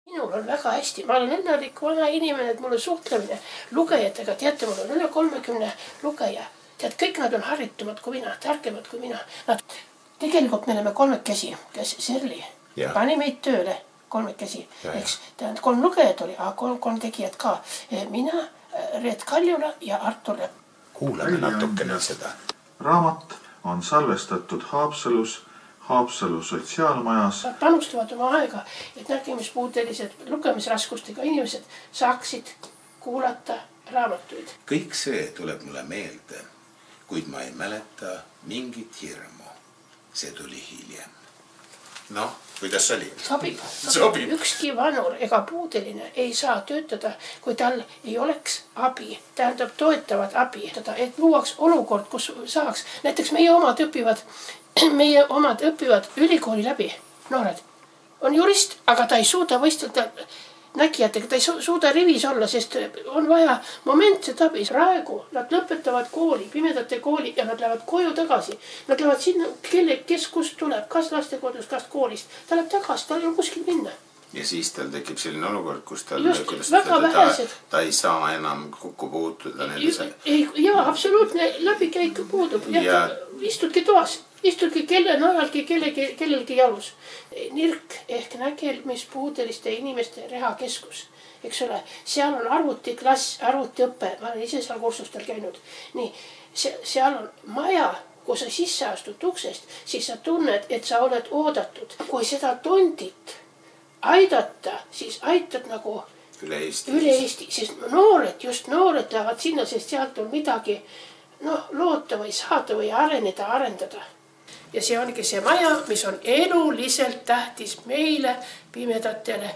Minul on väga hästi, ma olen õnnelik vana inimene, et mul on suhtlemine lugejatega, teate, mul on üle 30 lugeja. Tead, kõik nad on haritumad kui mina, targemad kui mina. Tegelikult me oleme kolmekesi, kes Sirli pani meid tööle kolmekesi. Eks tähendab, 3 lugejat oli, aga 3 tegijat ka. Mina, Reet Kaljula ja Artur Lepp. Kuulame natukene seda. Raamat on salvestatud Haapsalu sotsiaalmajas. Panustavad oma aega, et nägemispuudelised lugemisraskustega inimesed saaksid kuulata raamatuid. Kõik see tuleb mulle meelde, kuid ma ei mäleta mingit hirmu. See tuli hiljem. Noh, kuidas oli? Sobib. Ükski vanur ega puudeline ei saa töötada, kui tal ei oleks abi. Tähendab toetavat abi, et luuaks olukord, kus saaks. Näiteks meie omad õpivad ülikooli läbi, noored. On jurist, aga ta ei suuda võistelda nägijatega, ta ei suuda rivis olla, sest on vaja momentset abi. Praegu nad lõpetavad kooli, pimedate kooli ja nad lähevad koju tagasi. Nad lähevad sinna, kes kust tuleb, kas lastekodus, kas koolist. Ta läheb tagasi, tal ei ole kuskil minna. Ja siis tal tekib selline olukord, kus ta ei saa enam kokku puutuda. Jaa, absoluutne läbikäik puudub. Istudki toas, istudki kelle najalgi kellelgi jalus. Nirk ehk nägemispuudeliste inimeste rehakeskus. Eks ole, seal on arvutiklass, arvutiõppe, ma olen ise seal kursustel käinud. Nii, seal on maja, kui sa sisse astud uksest, siis sa tunned, et sa oled oodatud. Kui seda tondit aidata, siis aitad nagu üle Eesti. Siis noored lähevad sinna, sest sealt on midagi loota või saada või arendada. Ja see ongi see maja, mis on eluliselt tähtis meile, pimedatele.